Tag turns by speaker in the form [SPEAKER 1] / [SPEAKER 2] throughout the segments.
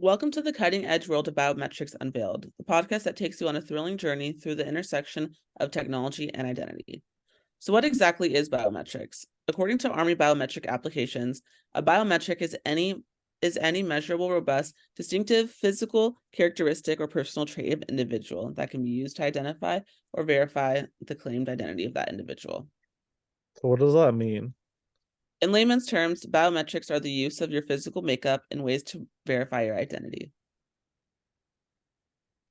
[SPEAKER 1] Welcome to the cutting edge world of Biometrics Unveiled, the podcast that takes you on a thrilling journey through the intersection of technology and identity. So, what exactly is biometrics? According to Army biometric applications, a biometric is any measurable, robust, distinctive physical characteristic or personal trait of individual that can be used to identify or verify the claimed identity of that individual.
[SPEAKER 2] So what does that mean?
[SPEAKER 1] In layman's terms, biometrics are the use of your physical makeup in ways to verify your identity.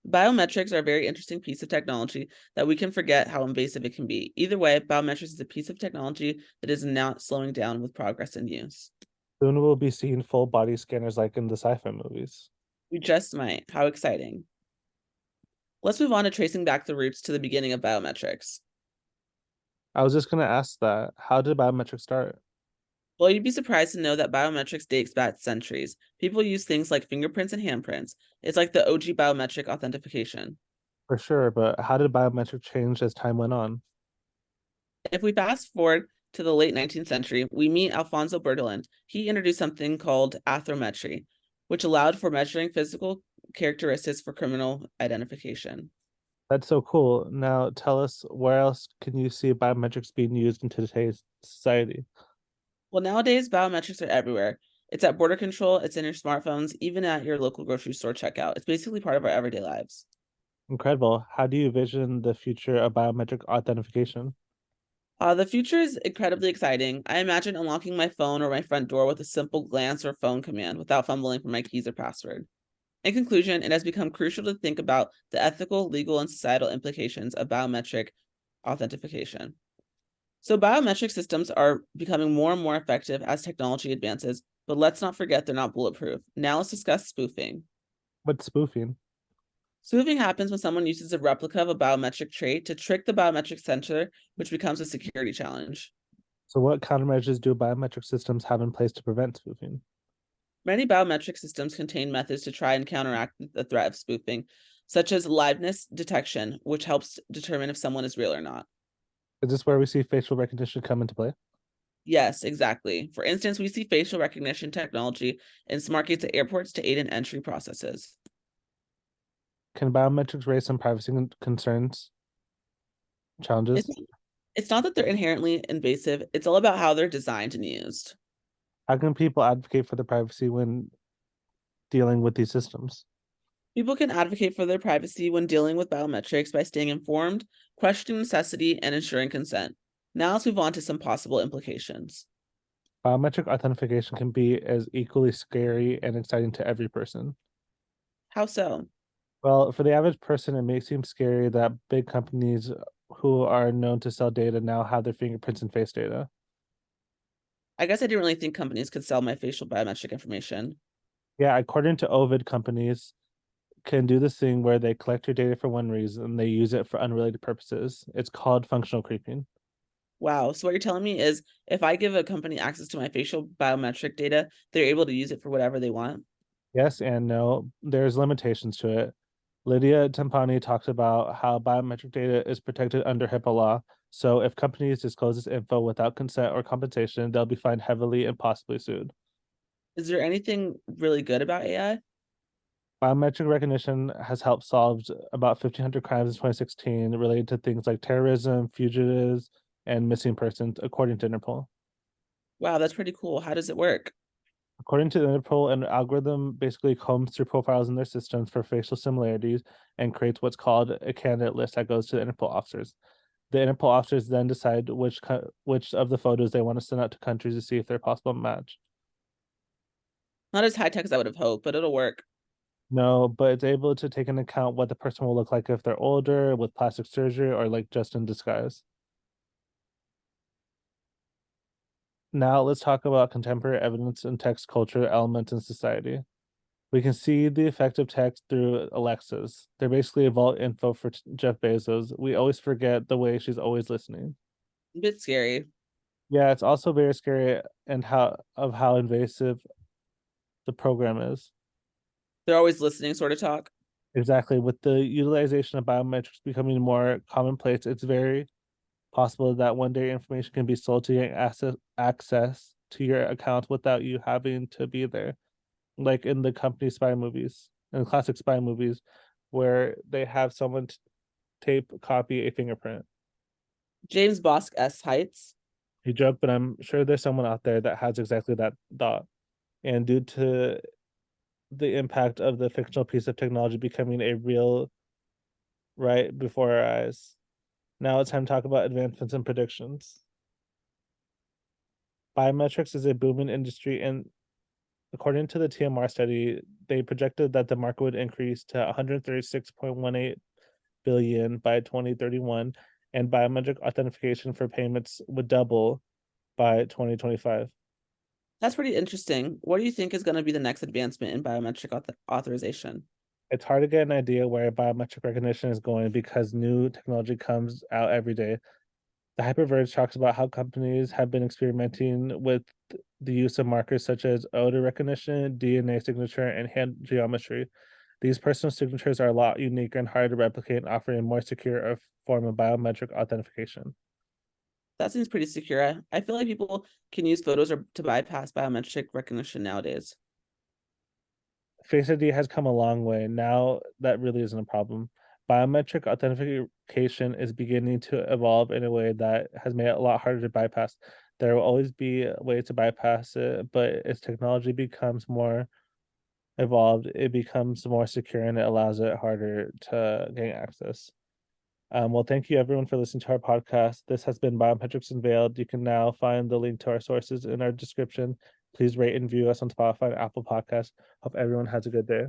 [SPEAKER 1] Biometrics are a very interesting piece of technology that we can forget how invasive it can be. Either way, biometrics is a piece of technology that is not slowing down with progress and use.
[SPEAKER 2] Soon we'll be seeing full body scanners like in the sci-fi movies.
[SPEAKER 1] We just might. How exciting. Let's move on to tracing back the roots to the beginning of biometrics.
[SPEAKER 2] I was just gonna ask that. How did biometrics start?
[SPEAKER 1] Well, you'd be surprised to know that biometrics dates back centuries. People use things like fingerprints and handprints. It's like the OG biometric authentication.
[SPEAKER 2] For sure, but how did biometric change as time went on?
[SPEAKER 1] If we fast forward to the late 19th century, we meet Alfonso Bertolini. He introduced something called atherometry, which allowed for measuring physical characteristics for criminal identification.
[SPEAKER 2] That's so cool. Now tell us, where else can you see biometrics being used in today's society?
[SPEAKER 1] Well, nowadays, biometrics are everywhere. It's at border control, it's in your smartphones, even at your local grocery store checkout. It's basically part of our everyday lives.
[SPEAKER 2] Incredible. How do you envision the future of biometric authentication?
[SPEAKER 1] The future is incredibly exciting. I imagine unlocking my phone or my front door with a simple glance or phone command without fumbling for my keys or password. In conclusion, it has become crucial to think about the ethical, legal, and societal implications of biometric authentication. So, biometric systems are becoming more and more effective as technology advances, but let's not forget they're not bulletproof. Now, let's discuss spoofing.
[SPEAKER 2] What's spoofing?
[SPEAKER 1] Spoofing happens when someone uses a replica of a biometric trait to trick the biometric sensor, which becomes a security challenge.
[SPEAKER 2] So what countermeasures do biometric systems have in place to prevent spoofing?
[SPEAKER 1] Many biometric systems contain methods to try and counteract the threat of spoofing, such as liveness detection, which helps determine if someone is real or not.
[SPEAKER 2] Is this where we see facial recognition come into play?
[SPEAKER 1] Yes, exactly. For instance, we see facial recognition technology in smart gates at airports to aid in entry processes.
[SPEAKER 2] Can biometrics raise some privacy concerns,
[SPEAKER 1] It's
[SPEAKER 2] challenges?
[SPEAKER 1] it's not that they're inherently invasive, it's all about how they're designed and used.
[SPEAKER 2] How can people advocate for their privacy when dealing with these systems?
[SPEAKER 1] People can advocate for their privacy when dealing with biometrics by staying informed, questioning necessity, and ensuring consent. Now let's move on to some possible implications.
[SPEAKER 2] Biometric authentication can be as equally scary and exciting to every person.
[SPEAKER 1] How so?
[SPEAKER 2] Well, for the average person, it may seem scary that big companies who are known to sell data now have their fingerprints and face data.
[SPEAKER 1] I guess I didn't really think companies could sell my facial biometric information.
[SPEAKER 2] Yeah, according to Ovid, companies can do this thing where they collect your data for one reason and they use it for unrelated purposes. It's called functional creeping.
[SPEAKER 1] Wow. So what you're telling me is if I give a company access to my facial biometric data, they're able to use it for whatever they want.
[SPEAKER 2] Yes and no. There's limitations to it. Lydia Tempani talks about how biometric data is protected under HIPAA law. So if companies disclose this info without consent or compensation, they'll be fined heavily and possibly sued.
[SPEAKER 1] Is there anything really good about AI?
[SPEAKER 2] Biometric recognition has helped solve about 1,500 crimes in 2016 related to things like terrorism, fugitives, and missing persons, according to Interpol.
[SPEAKER 1] Wow, that's pretty cool. How does it work?
[SPEAKER 2] According to Interpol, an algorithm basically combs through profiles in their systems for facial similarities and creates what's called a candidate list that goes to the Interpol officers. The Interpol officers then decide which of the photos they want to send out to countries to see if they're a possible match.
[SPEAKER 1] Not as high tech as I would have hoped, but it'll work.
[SPEAKER 2] No, but it's able to take into account what the person will look like if they're older, with plastic surgery, or like just in disguise. Now let's talk about contemporary evidence and text culture elements in society. We can see the effect of text through Alexas. They're basically a vault info for Jeff Bezos. We always forget the way she's always listening.
[SPEAKER 1] A bit scary.
[SPEAKER 2] Yeah, it's also very scary and how invasive the program is.
[SPEAKER 1] They're always listening, sort of talk.
[SPEAKER 2] Exactly. With the utilization of biometrics becoming more commonplace, it's very possible that one day information can be sold to get access to your account without you having to be there. like in the company spy movies and classic spy movies, where they have someone tape copy a fingerprint.
[SPEAKER 1] James Bosk S. Heights.
[SPEAKER 2] You joke, but I'm sure there's someone out there that has exactly that thought. And due to the impact of the fictional piece of technology becoming a real right before our eyes, now it's time to talk about advancements and predictions. Biometrics is a booming industry, and according to the TMR study, they projected that the market would increase to 136.18 billion by 2031, and biometric authentication for payments would double by 2025.
[SPEAKER 1] That's pretty interesting. What do you think is going to be the next advancement in biometric authorization?
[SPEAKER 2] It's hard to get an idea where biometric recognition is going because new technology comes out every day. The Hyperverge talks about how companies have been experimenting with the use of markers such as odor recognition, DNA signature, and hand geometry. These personal signatures are a lot unique and hard to replicate, offering a more secure form of biometric authentication.
[SPEAKER 1] That seems pretty secure. I feel like people can use photos to bypass biometric recognition nowadays.
[SPEAKER 2] Face ID has come a long way. Now that really isn't a problem. Biometric authentication is beginning to evolve in a way that has made it a lot harder to bypass. There will always be ways to bypass it, but as technology becomes more evolved, it becomes more secure and it allows it harder to gain access. Well, thank you everyone for listening to our podcast. This has been Biometrics Unveiled. You can now find the link to our sources in our description. Please rate and view us on Spotify and Apple Podcasts. Hope everyone has a good day.